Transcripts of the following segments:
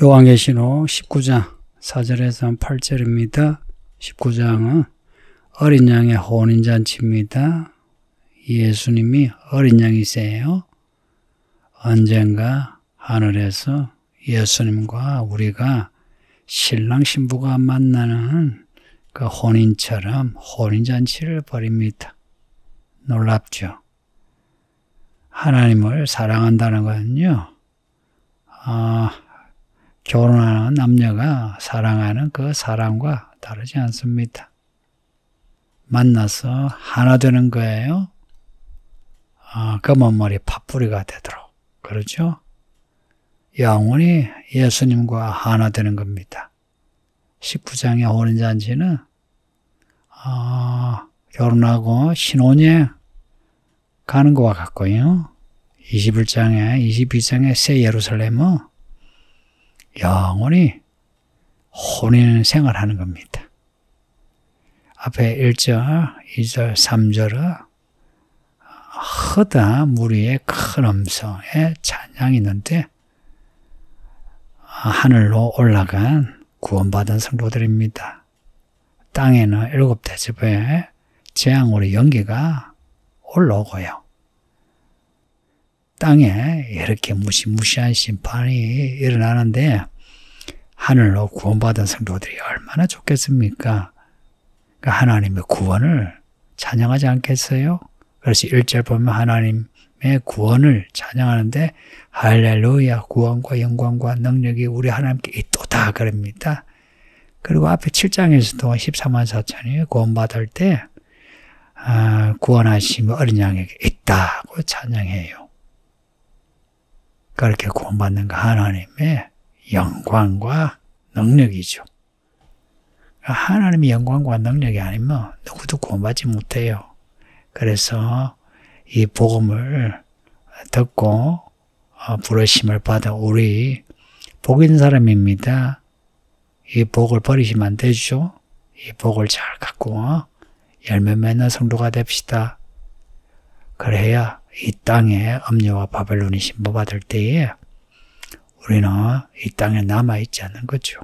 요한계시록 19장 4절에서 8절입니다. 19장은 어린 양의 혼인잔치입니다. 예수님이 어린 양이세요. 언젠가 하늘에서 예수님과 우리가 신랑 신부가 만나는 그 혼인처럼 혼인잔치를 벌입니다. 놀랍죠? 하나님을 사랑한다는 것은요, 결혼하는 남녀가 사랑하는 그 사랑과 다르지 않습니다. 만나서 하나 되는 거예요. 검은 머리 팥뿌리가 되도록. 그렇죠? 영원히 예수님과 하나 되는 겁니다. 19장의 혼인잔치는 결혼하고 신혼여행 가는 것과 같고요. 22장의 새 예루살렘은 영원히 혼인 생활하는 겁니다. 앞에 1절, 2절, 3절은 허다 무리의 큰 음성의 찬양이 있는데 하늘로 올라간 구원받은 성도들입니다. 땅에는 7대접의 재앙으로 연기가 올라오고요. 땅에 이렇게 무시무시한 심판이 일어나는데 하늘로 구원받은 성도들이 얼마나 좋겠습니까? 그러니까 하나님의 구원을 찬양하지 않겠어요? 그래서 1절 보면 하나님의 구원을 찬양하는데 할렐루야 구원과 영광과 능력이 우리 하나님께 있도다 그럽니다. 그리고 앞에 7장에서도 14만 4천이 구원받을 때 구원하신 어린 양에게 있다고 찬양해요. 그렇게 구원받는 거 하나님의 영광과 능력이죠. 하나님의 영광과 능력이 아니면 누구도 구원받지 못해요. 그래서 이 복음을 듣고 부르심을 받아 우리 복 있는 사람입니다. 이 복을 버리시면 안 되죠. 이 복을 잘 갖고 열매 맺는 성도가 됩시다. 그래야 이 땅에 음녀와 바벨론이 신부받을 때에 우리는 이 땅에 남아있지 않는 거죠.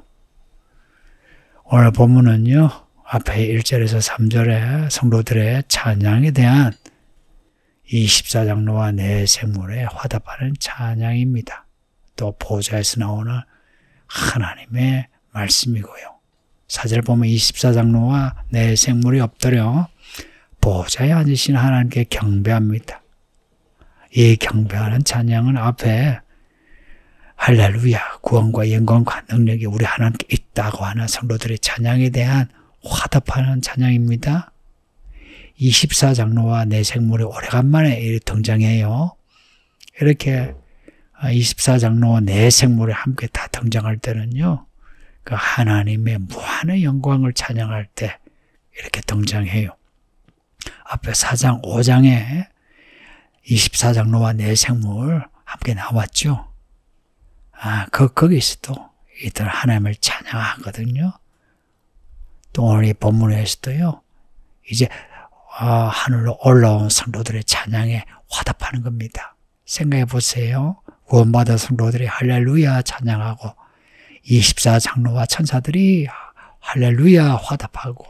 오늘 본문은요, 앞에 1절에서 3절에 성도들의 찬양에 대한 이 14장로와 네 생물에 화답하는 찬양입니다. 또 보좌에서 나오는 하나님의 말씀이고요. 4절 보면 24장로와 네 생물이 엎드려 보좌에 앉으신 하나님께 경배합니다. 이 경배하는 찬양은 앞에 할렐루야 구원과 영광과 능력이 우리 하나님께 있다고 하는 성도들의 찬양에 대한 화답하는 찬양입니다. 24장로와 네 생물이 오래간만에 등장해요. 이렇게 24장로와 네 생물이 함께 다 등장할 때는요, 그 하나님의 무한의 영광을 찬양할 때 이렇게 등장해요. 앞에 4장, 5장에 24장로와 네 생물 함께 나왔죠. 거기서도 이들 하나님을 찬양하거든요. 또 오늘 이 본문에서도요, 이제 하늘로 올라온 성도들의 찬양에 화답하는 겁니다. 생각해 보세요. 구원받은 성도들이 할렐루야 찬양하고 24장로와 천사들이 할렐루야 화답하고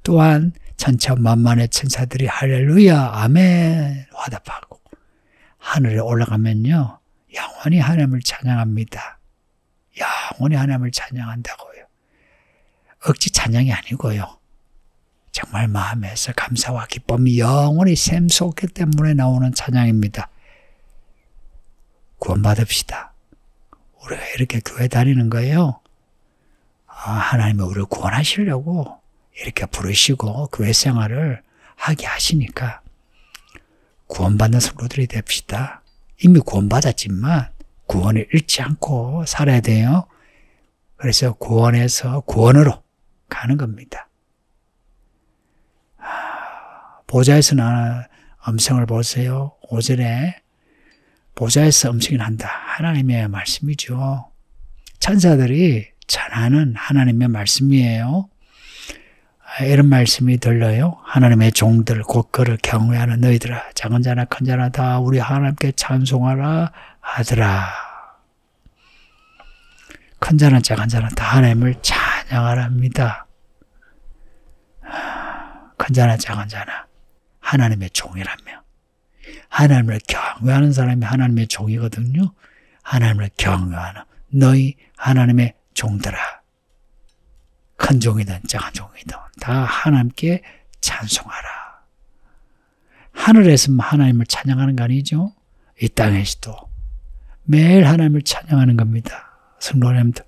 또한 천천만만의 천사들이 할렐루야 아멘 화답하고 하늘에 올라가면요 영원히 하나님을 찬양합니다. 영원히 하나님을 찬양한다고요. 억지 찬양이 아니고요. 정말 마음에서 감사와 기쁨이 영원히 샘솟기 때문에 나오는 찬양입니다. 구원받읍시다. 우리가 이렇게 교회 다니는 거예요. 하나님이 우리를 구원하시려고 이렇게 부르시고 교회 생활을 하게 하시니까 구원받는 성도들이 됩시다. 이미 구원받았지만 구원을 잃지 않고 살아야 돼요. 그래서 구원에서 구원으로 가는 겁니다. 보좌에서 나는 음성을 보세요. 5절에 보좌에서 음성이 난다. 하나님의 말씀이죠. 천사들이 전하는 하나님의 말씀이에요. 이런 말씀이 들려요. 하나님의 종들 곧 그를 경외하는 너희들아 작은 자나 큰 자나 다 우리 하나님께 찬송하라 하더라. 큰 자나 작은 자나 다 하나님을 찬양하랍니다. 큰 자나 작은 자나 하나님의 종이라며. 하나님을 경외하는 사람이 하나님의 종이거든요. 하나님을 경외하는 너희 하나님의 종들아. 큰 종이든 작은 종이든 다 하나님께 찬송하라. 하늘에서만 하나님을 찬양하는 거 아니죠? 이 땅에서도 매일 하나님을 찬양하는 겁니다. 성도님들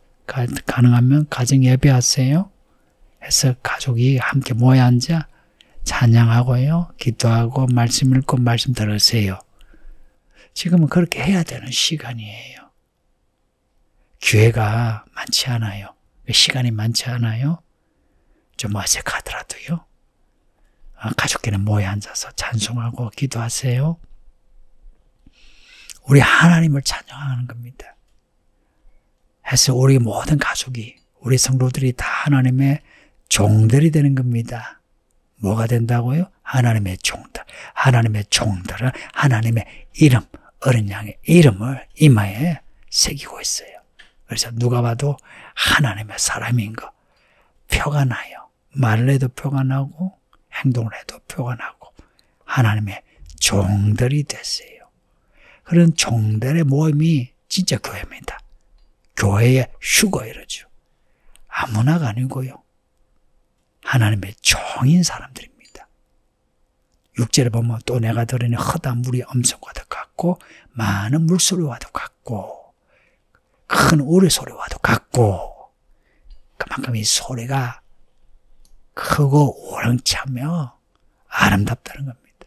가능하면 가정 예배하세요. 해서 가족이 함께 모여 앉아 찬양하고요. 기도하고 말씀 읽고 말씀 들으세요. 지금은 그렇게 해야 되는 시간이에요. 기회가 많지 않아요. 시간이 많지 않아요. 좀 어색하더라도요. 가족끼리 모여 앉아서 찬송하고 기도하세요. 우리 하나님을 찬양하는 겁니다. 해서 우리 모든 가족이, 우리 성도들이 다 하나님의 종들이 되는 겁니다. 뭐가 된다고요? 하나님의 종들. 하나님의 종들은 하나님의 이름, 어린 양의 이름을 이마에 새기고 있어요. 그래서 누가 봐도 하나님의 사람인 거 표가 나요. 말을 해도 표가 나고 행동을 해도 표가 나고 하나님의 종들이 됐어요. 그런 종들의 모임이 진짜 교회입니다. 교회의 휴거 이러죠. 아무나가 아니고요. 하나님의 종인 사람들입니다. 6절에 보면 또 내가 들으니 허다 물이 엄성과도 같고 많은 물소리와도 같고 큰 우레소리와도 같고 그만큼 이 소리가 크고 우렁차며 아름답다는 겁니다.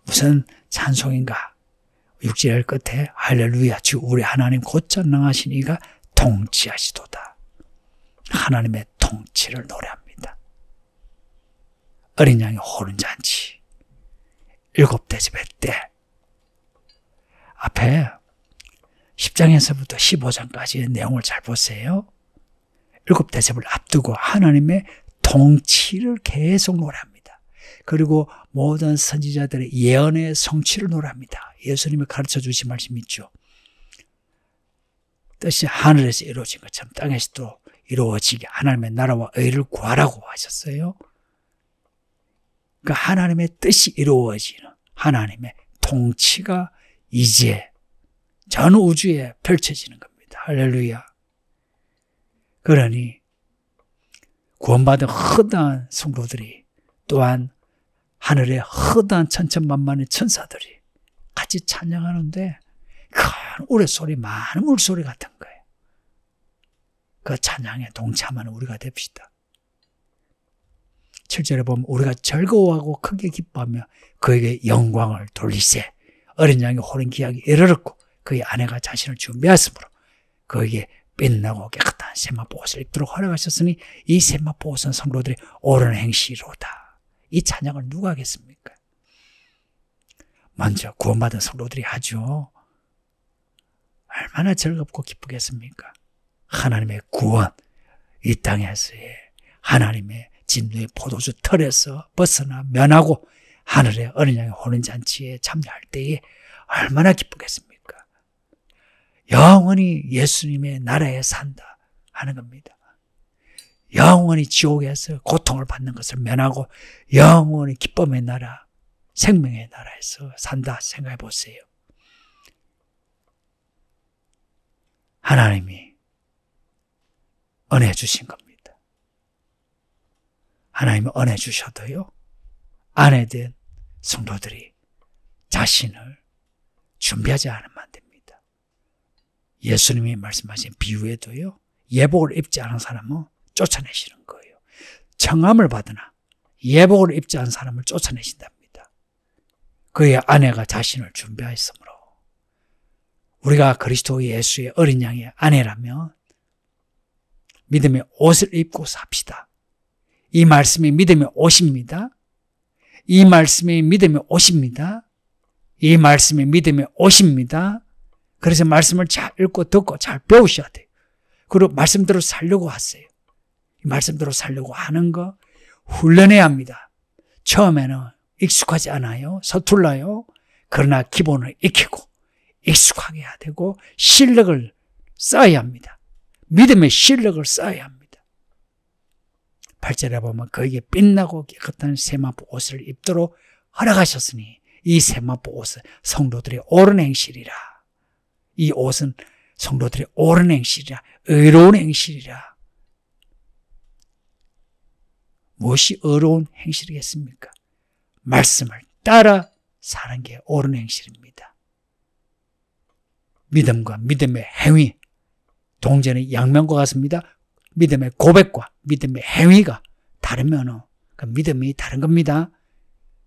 무슨 찬송인가? 6절 끝에 할렐루야 주 우리 하나님 곧 전능하신 이가 통치하시도다. 하나님의 통치를 노래합니다. 어린 양의 호른잔치 7대접의 때 앞에 10장에서부터 15장까지의 내용을 잘 보세요. 7대접을 앞두고 하나님의 통치를 계속 노래합니다. 그리고 모든 선지자들의 예언의 성취를 노래합니다. 예수님이 가르쳐 주신 말씀 있죠. 뜻이 하늘에서 이루어진 것처럼 땅에서도 이루어지게 하나님의 나라와 의를 구하라고 하셨어요. 그러니까 하나님의 뜻이 이루어지는 하나님의 통치가 이제 전 우주에 펼쳐지는 겁니다. 할렐루야. 그러니 구원받은 허다한 성도들이 또한 하늘의 허다한 천천만만의 천사들이 같이 찬양하는데 큰 우레소리, 많은 물소리 같은 거예요. 그 찬양에 동참하는 우리가 됩시다. 7절에 보면 우리가 즐거워하고 크게 기뻐하며 그에게 영광을 돌리세. 어린 양의 호른 기약이 이르렀고 그의 아내가 자신을 준비하였으므로 그에게 빛나고 깨끗한 세마포 옷을 입도록 허락하셨으니 이 세마포 옷은 성도들이 옳은 행시로다. 이 찬양을 누가 하겠습니까? 먼저 구원받은 성도들이 하죠. 얼마나 즐겁고 기쁘겠습니까? 하나님의 구원, 이 땅에서의 하나님의 진노의 포도주 털에서 벗어나 면하고 하늘의 어린 양의 호른잔치에 참여할 때에 얼마나 기쁘겠습니까? 영원히 예수님의 나라에 산다 하는 겁니다. 영원히 지옥에서 고통을 받는 것을 면하고 영원히 기쁨의 나라, 생명의 나라에서 산다 생각해 보세요. 하나님이 은혜 주신 겁니다. 하나님이 은혜 주셔도요, 아내된 성도들이 자신을 준비하지 않으면 안 됩니다. 예수님이 말씀하신 비유에도요, 예복을 입지 않은 사람은 쫓아내시는 거예요. 청함을 받으나 예복을 입지 않은 사람을 쫓아내신답니다. 그의 아내가 자신을 준비하였으므로 우리가 그리스도 예수의 어린 양의 아내라면 믿음의 옷을 입고 삽시다. 이 말씀이 믿음의 옷입니다. 이 말씀이 믿음의 옷입니다. 이 말씀이 믿음의 옷입니다. 그래서 말씀을 잘 읽고 듣고 잘 배우셔야 돼요. 그리고 말씀대로 살려고 하세요. 말씀대로 살려고 하는 거 훈련해야 합니다. 처음에는 익숙하지 않아요. 서툴러요. 그러나 기본을 익히고 익숙하게 해야 되고 실력을 쌓아야 합니다. 믿음의 실력을 쌓아야 합니다. 8절에 보면 그에게 빛나고 깨끗한 세마포 옷을 입도록 허락하셨으니 이 세마포 옷은 성도들의 옳은 행실이라. 이 옷은 성도들의 옳은 행실이라. 의로운 행실이라. 무엇이 의로운 행실이겠습니까? 말씀을 따라 사는 게 옳은 행실입니다. 믿음과 믿음의 행위, 동전의 양면과 같습니다. 믿음의 고백과 믿음의 행위가 다르면 그 믿음이 다른 겁니다.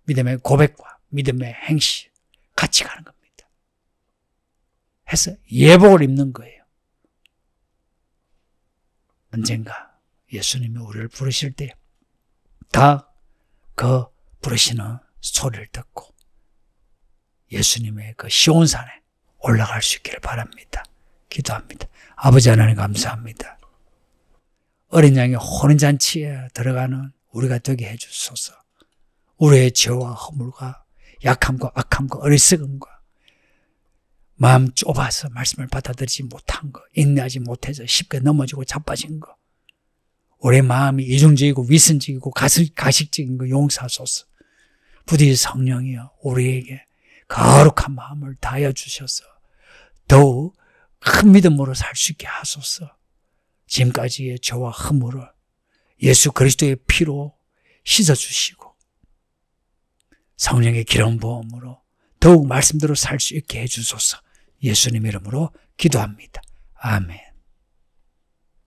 믿음의 고백과 믿음의 행실 같이 가는 겁니다. 해서 예복을 입는 거예요. 언젠가 예수님이 우리를 부르실 때 다 그 부르시는 소리를 듣고 예수님의 그 시온산에 올라갈 수 있기를 바랍니다. 기도합니다. 아버지 하나님 감사합니다. 어린 양의 혼인잔치에 들어가는 우리가 되게 해주소서. 우리의 죄와 허물과 약함과 악함과 어리석음과 마음 좁아서 말씀을 받아들이지 못한 거, 인내하지 못해서 쉽게 넘어지고 자빠진 거, 우리의 마음이 이중적이고 위선적이고 가식적인 거 용서하소서. 부디 성령이여 우리에게 거룩한 마음을 다하여 주셔서 더욱 큰 믿음으로 살 수 있게 하소서. 지금까지의 죄와 허물을 예수 그리스도의 피로 씻어주시고 성령의 기름 부음으로 더욱 말씀대로 살 수 있게 해주소서. 예수님 이름으로 기도합니다. 아멘.